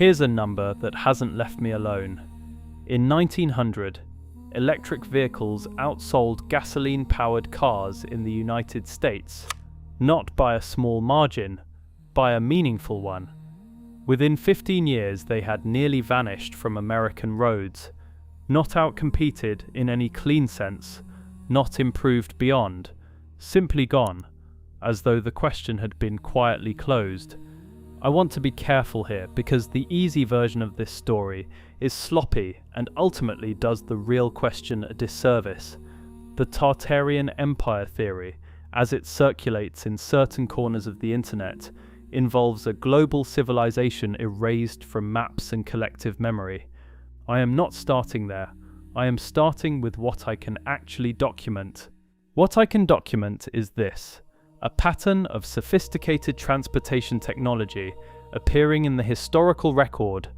Here's a number that hasn't left me alone. In 1900, electric vehicles outsold gasoline-powered cars in the United States, not by a small margin, by a meaningful one. Within 15 years, they had nearly vanished from American roads, not outcompeted in any clean sense, not improved beyond, simply gone, as though the question had been quietly closed. I want to be careful here because the easy version of this story is sloppy and ultimately does the real question a disservice. The Tartarian Empire theory, as it circulates in certain corners of the internet, involves a global civilization erased from maps and collective memory. I am not starting there. I am starting with what I can actually document. What I can document is this: a pattern of sophisticated transportation technology appearing in the historical record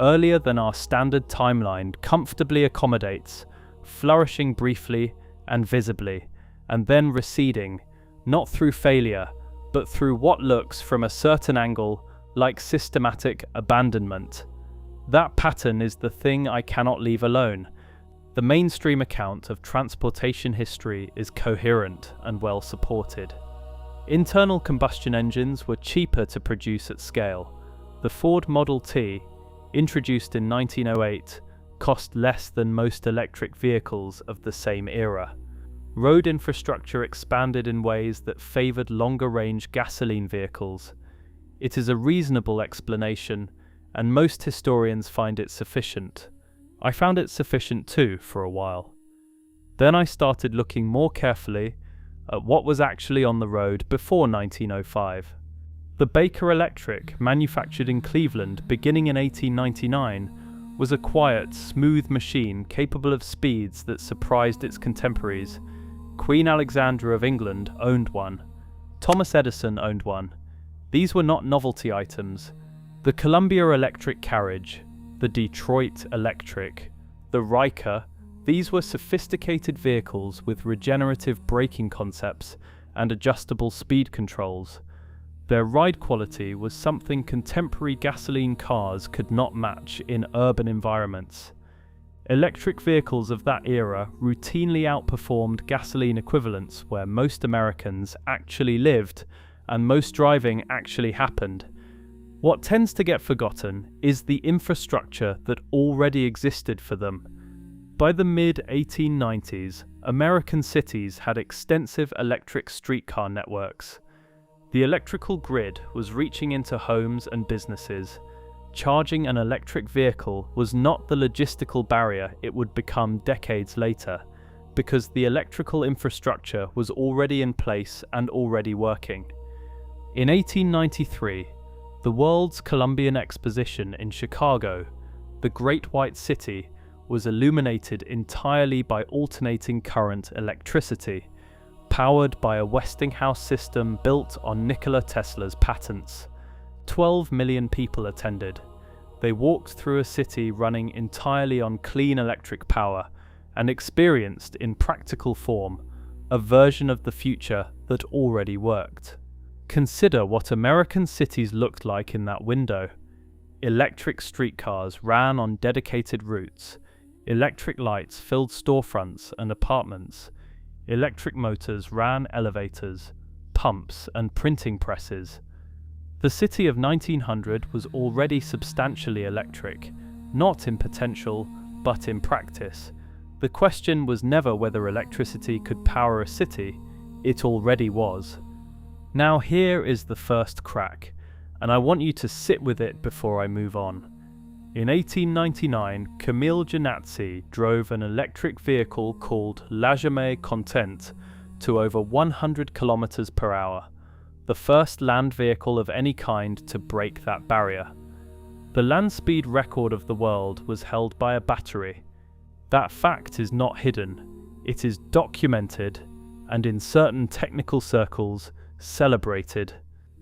earlier than our standard timeline comfortably accommodates, flourishing briefly and visibly, and then receding, not through failure, but through what looks from a certain angle like systematic abandonment. That pattern is the thing I cannot leave alone. The mainstream account of transportation history is coherent and well supported. Internal combustion engines were cheaper to produce at scale. The Ford Model T, introduced in 1908, cost less than most electric vehicles of the same era. Road infrastructure expanded in ways that favored longer-range gasoline vehicles. It is a reasonable explanation, and most historians find it sufficient. I found it sufficient too for a while. Then I started looking more carefully at what was actually on the road before 1905. The Baker Electric, manufactured in Cleveland beginning in 1899, was a quiet, smooth machine capable of speeds that surprised its contemporaries. Queen Alexandra of England owned one. Thomas Edison owned one. These were not novelty items. The Columbia Electric Carriage, the Detroit Electric, the Riker, these were sophisticated vehicles with regenerative braking concepts and adjustable speed controls. Their ride quality was something contemporary gasoline cars could not match in urban environments. Electric vehicles of that era routinely outperformed gasoline equivalents where most Americans actually lived and most driving actually happened. What tends to get forgotten is the infrastructure that already existed for them. By the mid-1890s, American cities had extensive electric streetcar networks. The electrical grid was reaching into homes and businesses. Charging an electric vehicle was not the logistical barrier it would become decades later, because the electrical infrastructure was already in place and already working. In 1893, the World's Columbian Exposition in Chicago, the Great White City, was illuminated entirely by alternating current electricity, powered by a Westinghouse system built on Nikola Tesla's patents. 12 million people attended. They walked through a city running entirely on clean electric power and experienced in practical form a version of the future that already worked. Consider what American cities looked like in that window. Electric streetcars ran on dedicated routes. Electric lights filled storefronts and apartments. Electric motors ran elevators, pumps, and printing presses. The city of 1900 was already substantially electric, not in potential, but in practice. The question was never whether electricity could power a city, it already was. Now here is the first crack, and I want you to sit with it before I move on. In 1899, Camille Jenatzy drove an electric vehicle called Jamais Contente to over 100 kilometers per hour, the first land vehicle of any kind to break that barrier. The land speed record of the world was held by a battery. That fact is not hidden, it is documented, and in certain technical circles, celebrated,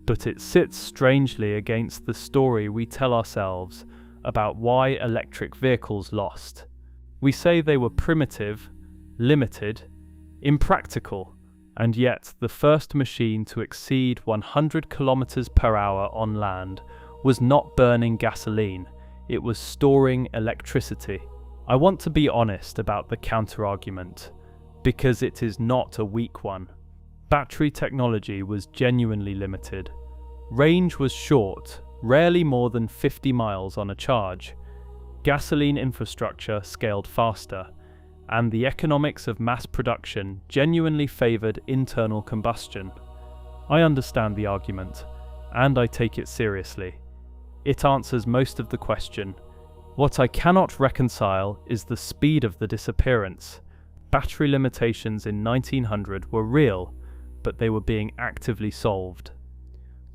but it sits strangely against the story we tell ourselves about why electric vehicles lost. We say they were primitive, limited, impractical, and yet the first machine to exceed 100 kilometers per hour on land was not burning gasoline, it was storing electricity. I want to be honest about the counterargument, because it is not a weak one. Battery technology was genuinely limited. Range was short, rarely more than 50 miles on a charge. Gasoline infrastructure scaled faster, and the economics of mass production genuinely favored internal combustion. I understand the argument, and I take it seriously. It answers most of the question. What I cannot reconcile is the speed of the disappearance. Battery limitations in 1900 were real, but they were being actively solved.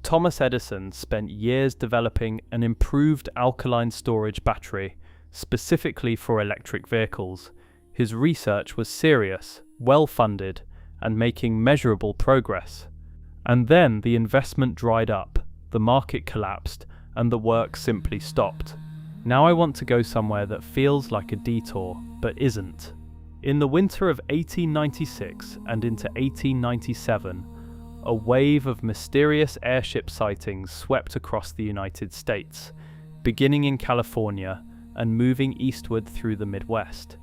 Thomas Edison spent years developing an improved alkaline storage battery, specifically for electric vehicles. His research was serious, well-funded, and making measurable progress. And then the investment dried up, the market collapsed, and the work simply stopped. Now I want to go somewhere that feels like a detour, but isn't. In the winter of 1896 and into 1897, a wave of mysterious airship sightings swept across the United States, beginning in California and moving eastward through the Midwest.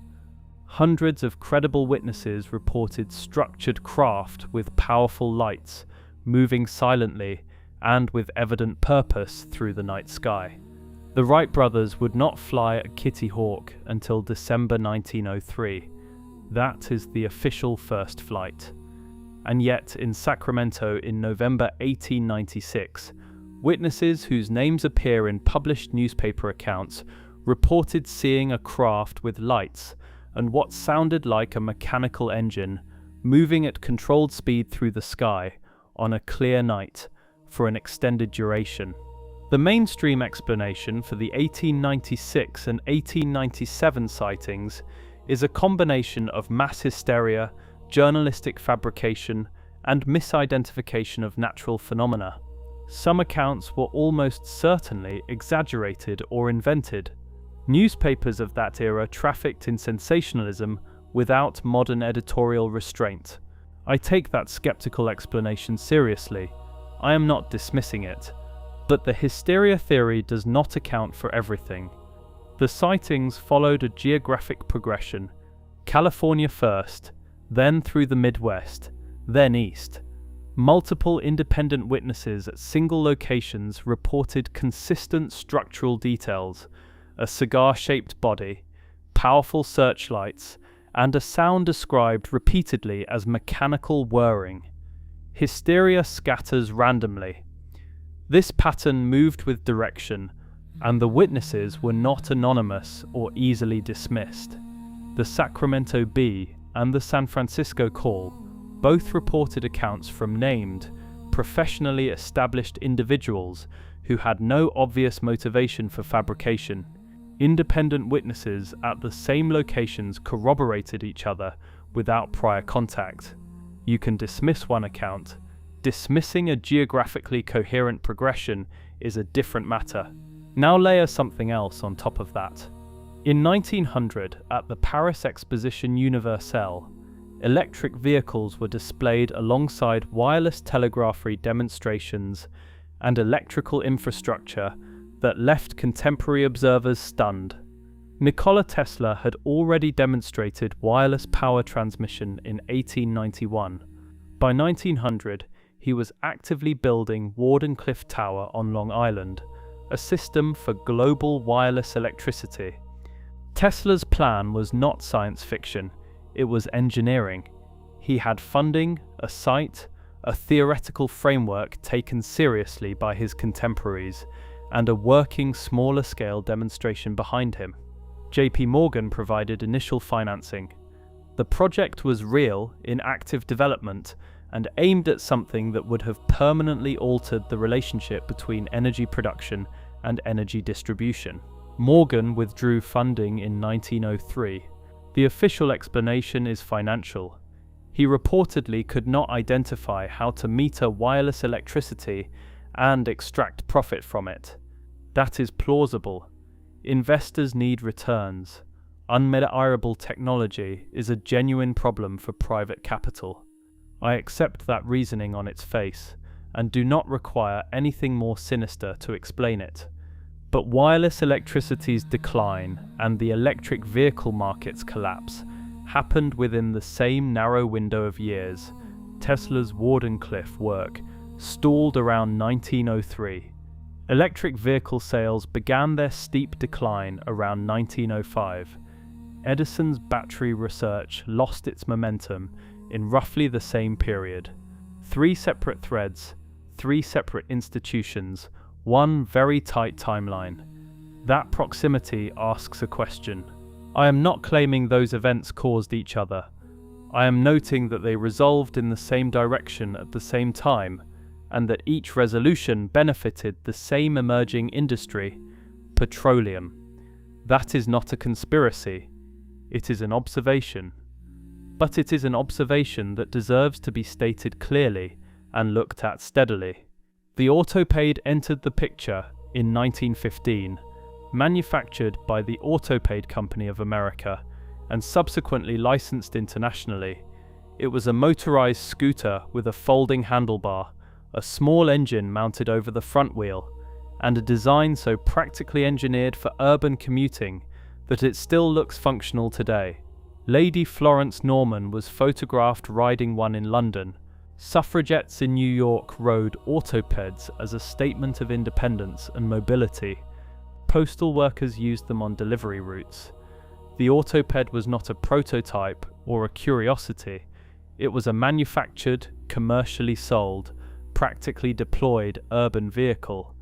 Hundreds of credible witnesses reported structured craft with powerful lights, moving silently and with evident purpose through the night sky. The Wright brothers would not fly a Kitty Hawk until December 1903. That is the official first flight. And yet, in Sacramento in November 1896, witnesses whose names appear in published newspaper accounts reported seeing a craft with lights and what sounded like a mechanical engine moving at controlled speed through the sky on a clear night for an extended duration. The mainstream explanation for the 1896 and 1897 sightings is a combination of mass hysteria, journalistic fabrication, and misidentification of natural phenomena. Some accounts were almost certainly exaggerated or invented. Newspapers of that era trafficked in sensationalism without modern editorial restraint. I take that skeptical explanation seriously. I am not dismissing it. But the hysteria theory does not account for everything. The sightings followed a geographic progression: California first, then through the Midwest, then east. Multiple independent witnesses at single locations reported consistent structural details: a cigar-shaped body, powerful searchlights, and a sound described repeatedly as mechanical whirring. Hysteria scatters randomly. This pattern moved with direction, and the witnesses were not anonymous or easily dismissed. The Sacramento Bee and the San Francisco Call both reported accounts from named, professionally established individuals who had no obvious motivation for fabrication. Independent witnesses at the same locations corroborated each other without prior contact. You can dismiss one account. Dismissing a geographically coherent progression is a different matter. Now layer something else on top of that. In 1900, at the Paris Exposition Universelle, electric vehicles were displayed alongside wireless telegraphy demonstrations and electrical infrastructure that left contemporary observers stunned. Nikola Tesla had already demonstrated wireless power transmission in 1891. By 1900, he was actively building Wardenclyffe Tower on Long Island, a system for global wireless electricity. Tesla's plan was not science fiction, it was engineering. He had funding, a site, a theoretical framework taken seriously by his contemporaries, and a working smaller-scale demonstration behind him. JP Morgan provided initial financing. The project was real, in active development, and aimed at something that would have permanently altered the relationship between energy production and energy distribution. Morgan withdrew funding in 1903. The official explanation is financial. He reportedly could not identify how to meter wireless electricity and extract profit from it. That is plausible. Investors need returns. Unmeasurable technology is a genuine problem for private capital. I accept that reasoning on its face, and do not require anything more sinister to explain it. But wireless electricity's decline and the electric vehicle market's collapse happened within the same narrow window of years. Tesla's Wardenclyffe work stalled around 1903. Electric vehicle sales began their steep decline around 1905. Edison's battery research lost its momentum in roughly the same period. 3 separate threads, 3 separate institutions, one very tight timeline. That proximity asks a question. I am not claiming those events caused each other. I am noting that they resolved in the same direction at the same time, and that each resolution benefited the same emerging industry, petroleum. That is not a conspiracy. It is an observation. But it is an observation that deserves to be stated clearly and looked at steadily. The Autoped entered the picture in 1915, manufactured by the Autoped Company of America and subsequently licensed internationally. It was a motorized scooter with a folding handlebar, a small engine mounted over the front wheel, and a design so practically engineered for urban commuting that it still looks functional today. Lady Florence Norman was photographed riding one in London. Suffragettes in New York rode Autopeds as a statement of independence and mobility. Postal workers used them on delivery routes. The Autoped was not a prototype or a curiosity. It was a manufactured, commercially sold, practically deployed urban vehicle.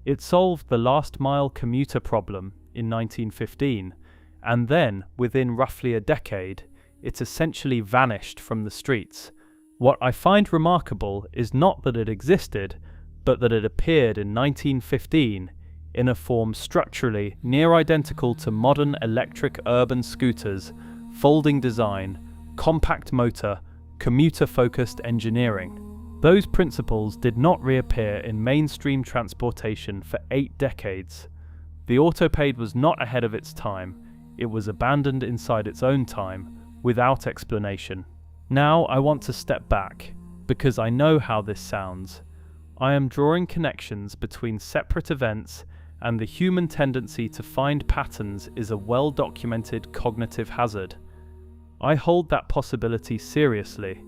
It solved the last-mile commuter problem in 1915, and then, within roughly a decade, it essentially vanished from the streets. What I find remarkable is not that it existed, but that it appeared in 1915 in a form structurally near identical to modern electric urban scooters, folding design, compact motor, commuter-focused engineering. Those principles did not reappear in mainstream transportation for 8 decades. The Autoped was not ahead of its time. It was abandoned inside its own time, without explanation. Now I want to step back, because I know how this sounds. I am drawing connections between separate events, and the human tendency to find patterns is a well-documented cognitive hazard. I hold that possibility seriously.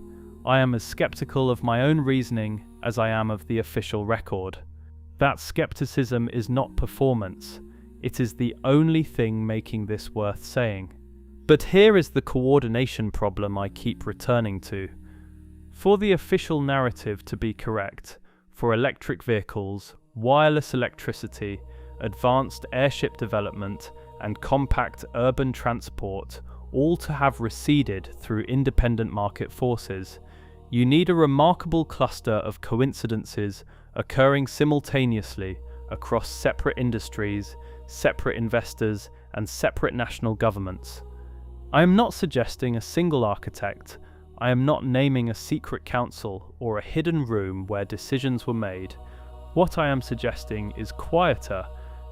I am as skeptical of my own reasoning as I am of the official record. That skepticism is not performance. It is the only thing making this worth saying. But here is the coordination problem I keep returning to. For the official narrative to be correct, for electric vehicles, wireless electricity, advanced airship development, and compact urban transport all to have receded through independent market forces, you need a remarkable cluster of coincidences occurring simultaneously across separate industries, separate investors, and separate national governments. I am not suggesting a single architect. I am not naming a secret council or a hidden room where decisions were made. What I am suggesting is quieter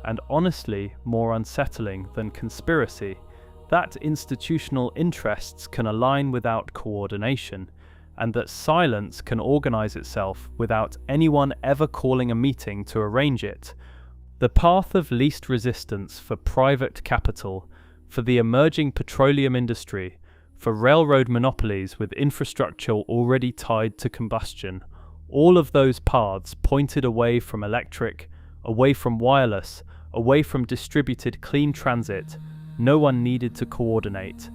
and honestly more unsettling than conspiracy, that institutional interests can align without coordination, and that silence can organize itself without anyone ever calling a meeting to arrange it. The path of least resistance for private capital, for the emerging petroleum industry, for railroad monopolies with infrastructure already tied to combustion, all of those paths pointed away from electric, away from wireless, away from distributed clean transit. No one needed to coordinate.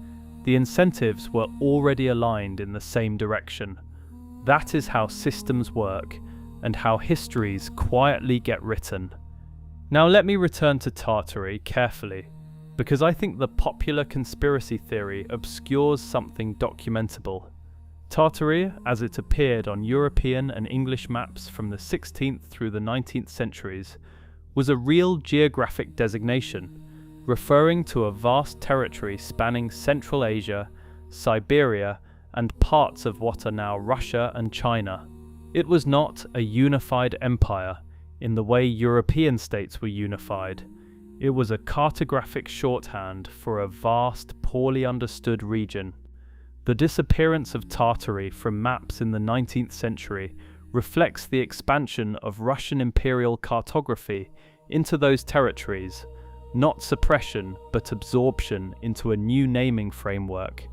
The incentives were already aligned in the same direction. That is how systems work, and how histories quietly get written. Now let me return to Tartary carefully, because I think the popular conspiracy theory obscures something documentable. Tartaria, as it appeared on European and English maps from the 16th through the 19th centuries, was a real geographic designation, referring to a vast territory spanning Central Asia, Siberia, and parts of what are now Russia and China. It was not a unified empire in the way European states were unified. It was a cartographic shorthand for a vast, poorly understood region. The disappearance of Tartary from maps in the 19th century reflects the expansion of Russian imperial cartography into those territories, not suppression but absorption into a new naming framework.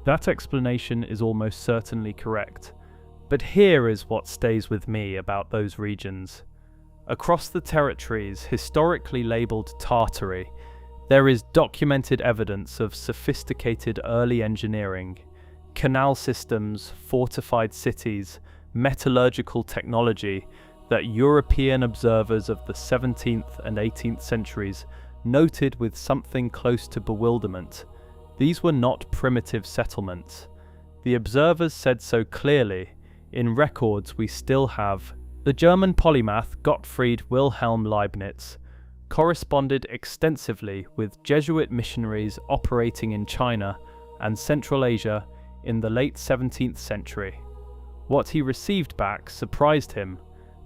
That explanation is almost certainly correct, but here is what stays with me about those regions. Across the territories historically labelled Tartary, there is documented evidence of sophisticated early engineering, canal systems, fortified cities, metallurgical technology that European observers of the 17th and 18th centuries noted with something close to bewilderment. These were not primitive settlements. The observers said so clearly. In records we still have. The German polymath Gottfried Wilhelm Leibniz corresponded extensively with Jesuit missionaries operating in China and Central Asia in the late 17th century. What he received back surprised him: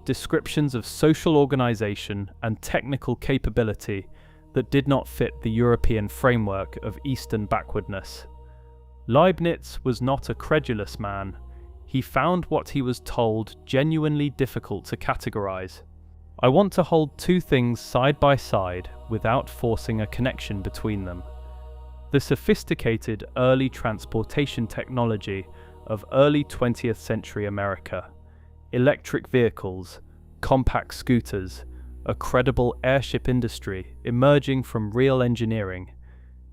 descriptions of social organization and technical capability that did not fit the European framework of Eastern backwardness. Leibniz was not a credulous man. He found what he was told genuinely difficult to categorize. I want to hold two things side by side without forcing a connection between them. The sophisticated early transportation technology of early 20th century America, electric vehicles, compact scooters, a credible airship industry emerging from real engineering,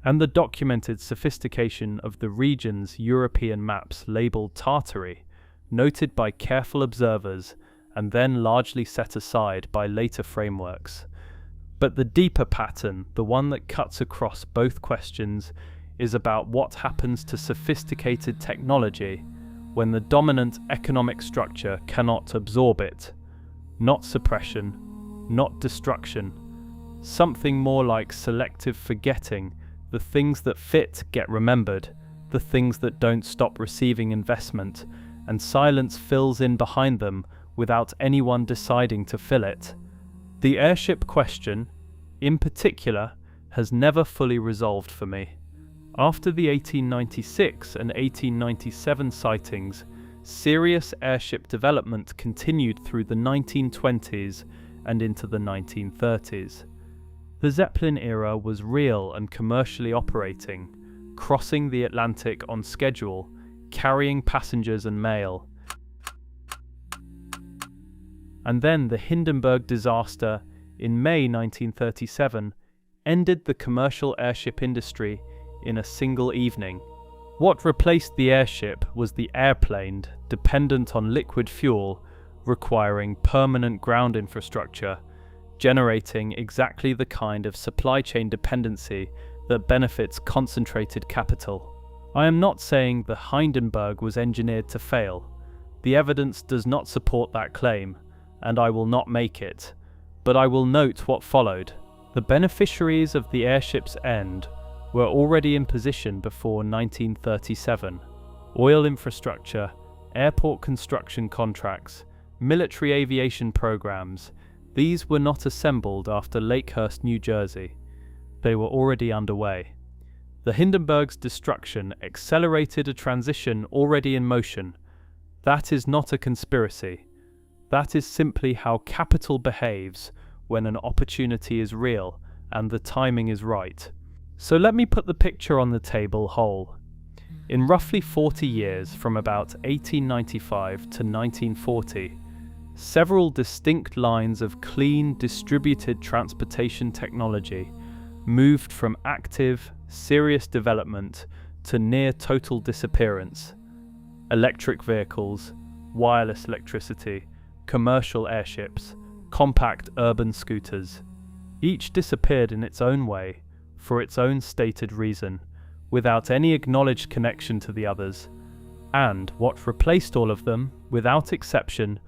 and the documented sophistication of the region's European maps labelled Tartary, noted by careful observers and then largely set aside by later frameworks. But the deeper pattern, the one that cuts across both questions, is about what happens to sophisticated technology when the dominant economic structure cannot absorb it. Not suppression, not destruction, something more like selective forgetting. The things that fit get remembered, the things that don't stop receiving investment, and silence fills in behind them without anyone deciding to fill it. The airship question, in particular, has never fully resolved for me. After the 1896 and 1897 sightings, serious airship development continued through the 1920s and into the 1930s. The Zeppelin era was real and commercially operating, crossing the Atlantic on schedule, carrying passengers and mail. And then the Hindenburg disaster in May 1937 ended the commercial airship industry in a single evening. What replaced the airship was the airplane, dependent on liquid fuel, requiring permanent ground infrastructure, generating exactly the kind of supply chain dependency that benefits concentrated capital. I am not saying the Hindenburg was engineered to fail. The evidence does not support that claim, and I will not make it. But I will note what followed. The beneficiaries of the airship's end were already in position before 1937. Oil infrastructure, airport construction contracts, military aviation programs, these were not assembled after Lakehurst, New Jersey. They were already underway. The Hindenburg's destruction accelerated a transition already in motion. That is not a conspiracy. That is simply how capital behaves when an opportunity is real and the timing is right. So let me put the picture on the table whole. In roughly 40 years, from about 1895 to 1940, several distinct lines of clean, distributed transportation technology moved from active, serious development to near total disappearance. Electric vehicles, wireless electricity, commercial airships, compact urban scooters. Each disappeared in its own way, for its own stated reason, without any acknowledged connection to the others. And what replaced all of them, without exception,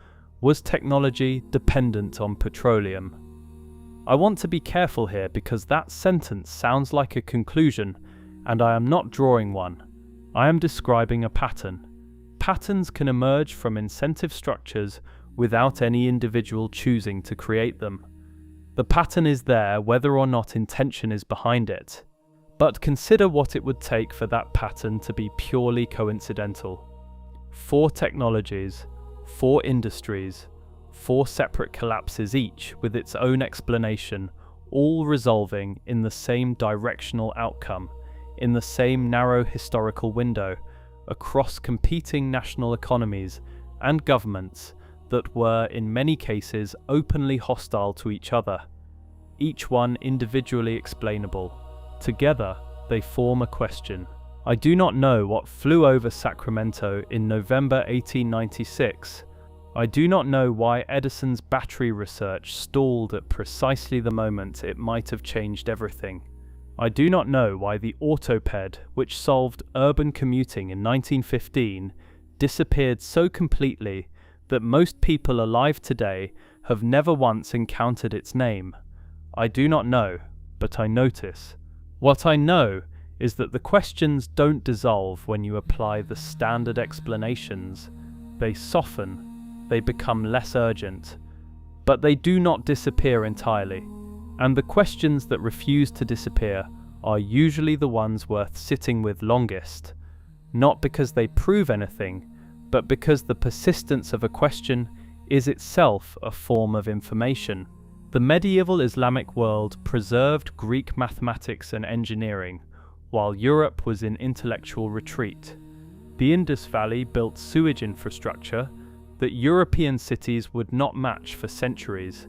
was technology dependent on petroleum. I want to be careful here because that sentence sounds like a conclusion, and I am not drawing one. I am describing a pattern. Patterns can emerge from incentive structures without any individual choosing to create them. The pattern is there whether or not intention is behind it. But consider what it would take for that pattern to be purely coincidental. 4 technologies, 4 industries, 4 separate collapses each with its own explanation, all resolving in the same directional outcome, in the same narrow historical window, across competing national economies and governments that were in many cases openly hostile to each other, each one individually explainable. Together, they form a question. I do not know what flew over Sacramento in November 1896. I do not know why Edison's battery research stalled at precisely the moment it might have changed everything. I do not know why the Autoped, which solved urban commuting in 1915, disappeared so completely that most people alive today have never once encountered its name. I do not know, but I notice. What I know is that the questions don't dissolve when you apply the standard explanations. They soften, they become less urgent, but they do not disappear entirely. And the questions that refuse to disappear are usually the ones worth sitting with longest, not because they prove anything, but because the persistence of a question is itself a form of information. The medieval Islamic world preserved Greek mathematics and engineering, while Europe was in intellectual retreat. The Indus Valley built sewage infrastructure that European cities would not match for centuries.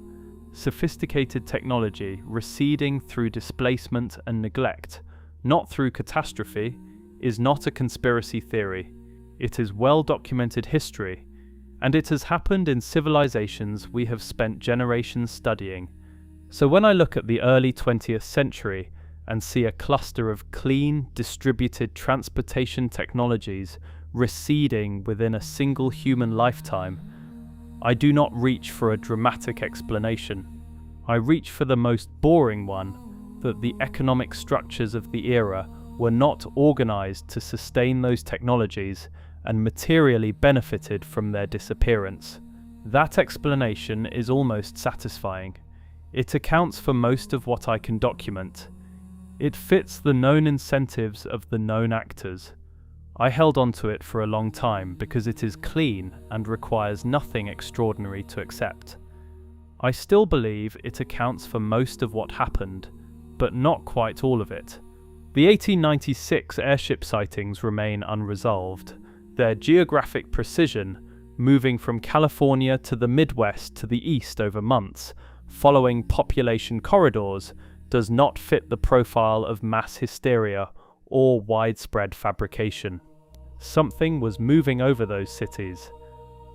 Sophisticated technology receding through displacement and neglect, not through catastrophe, is not a conspiracy theory. It is well-documented history, and it has happened in civilizations we have spent generations studying. So when I look at the early 20th century and see a cluster of clean, distributed transportation technologies receding within a single human lifetime, I do not reach for a dramatic explanation. I reach for the most boring one, that the economic structures of the era were not organized to sustain those technologies and materially benefited from their disappearance. That explanation is almost satisfying. It accounts for most of what I can document. It fits the known incentives of the known actors. I held on to it for a long time because it is clean and requires nothing extraordinary to accept. I still believe it accounts for most of what happened, but not quite all of it. The 1896 airship sightings remain unresolved. Their geographic precision, moving from California to the Midwest to the east over months, following population corridors, does not fit the profile of mass hysteria or widespread fabrication. Something was moving over those cities.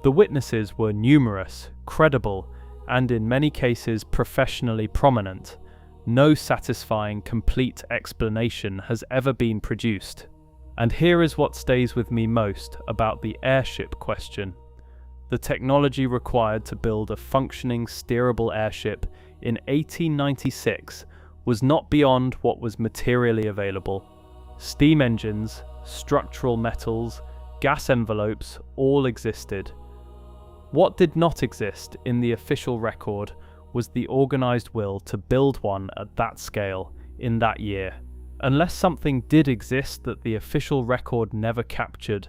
The witnesses were numerous, credible, and in many cases professionally prominent. No satisfying, complete explanation has ever been produced. And here is what stays with me most about the airship question. The technology required to build a functioning steerable airship in 1896 was not beyond what was materially available. Steam engines, structural metals, gas envelopes all existed. What did not exist in the official record was the organized will to build one at that scale in that year, unless something did exist that the official record never captured,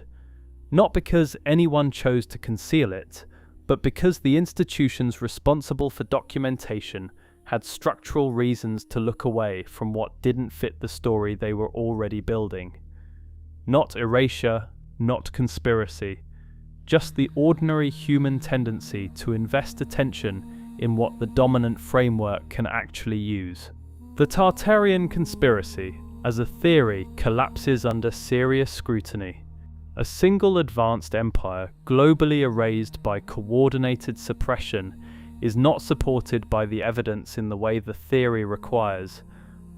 not because anyone chose to conceal it, but because the institutions responsible for documentation had structural reasons to look away from what didn't fit the story they were already building. Not erasure, not conspiracy, just the ordinary human tendency to invest attention in what the dominant framework can actually use. The Tartarian conspiracy, as a theory, collapses under serious scrutiny. A single advanced empire, globally erased by coordinated suppression, is not supported by the evidence in the way the theory requires,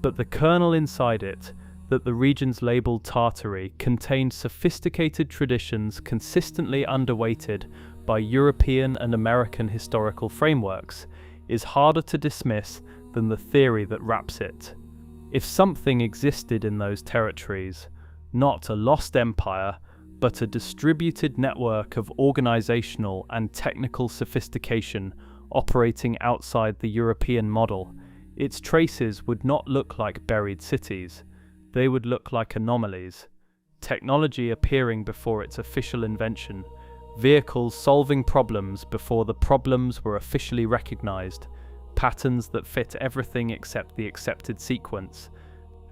but the kernel inside it, that the regions labelled Tartary, contained sophisticated traditions consistently underweighted by European and American historical frameworks, is harder to dismiss than the theory that wraps it. If something existed in those territories, not a lost empire, but a distributed network of organizational and technical sophistication operating outside the European model, its traces would not look like buried cities. They would look like anomalies. Technology appearing before its official invention, Vehicles solving problems before the problems were officially recognized, patterns that fit everything except the accepted sequence.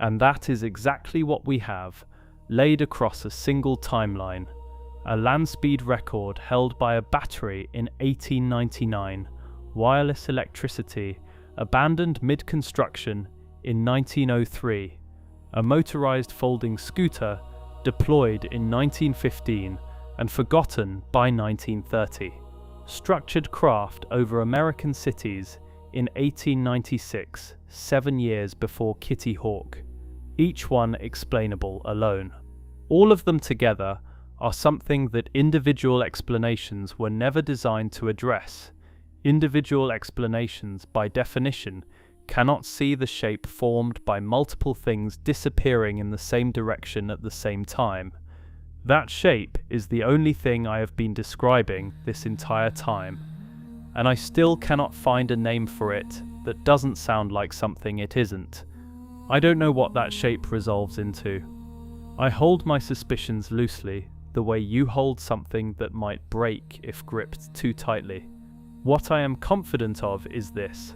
And that is exactly what we have, laid across a single timeline. A land speed record held by a battery in 1899, wireless electricity abandoned mid-construction in 1903, a motorized folding scooter deployed in 1915 and forgotten by 1930, structured craft over American cities in 1896, 7 years before Kitty Hawk, each one explainable alone. All of them together are something that individual explanations were never designed to address. Individual explanations, by definition, cannot see the shape formed by multiple things disappearing in the same direction at the same time. That shape is the only thing I have been describing this entire time, and I still cannot find a name for it that doesn't sound like something it isn't. I don't know what that shape resolves into. I hold my suspicions loosely, the way you hold something that might break if gripped too tightly. What I am confident of is this: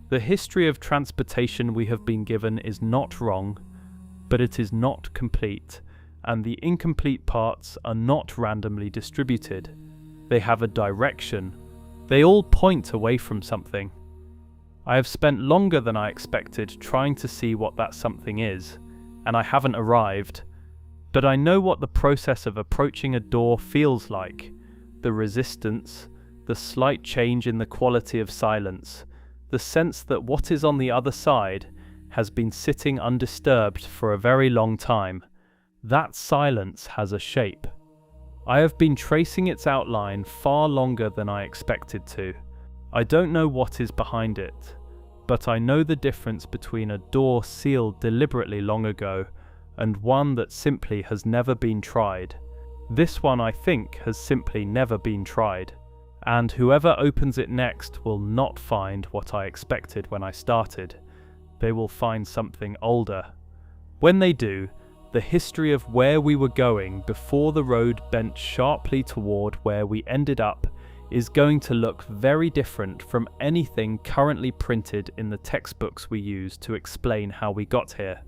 the history of transportation we have been given is not wrong, but it is not complete, and the incomplete parts are not randomly distributed. They have a direction. They all point away from something. I have spent longer than I expected trying to see what that something is, and I haven't arrived. But I know what the process of approaching a door feels like. The resistance, the slight change in the quality of silence, the sense that what is on the other side has been sitting undisturbed for a very long time. That silence has a shape. I have been tracing its outline far longer than I expected to. I don't know what is behind it, but I know the difference between a door sealed deliberately long ago and one that simply has never been tried. This one, I think, has simply never been tried, and whoever opens it next will not find what I expected when I started. They will find something older. When they do, the history of where we were going before the road bent sharply toward where we ended up is going to look very different from anything currently printed in the textbooks we use to explain how we got here.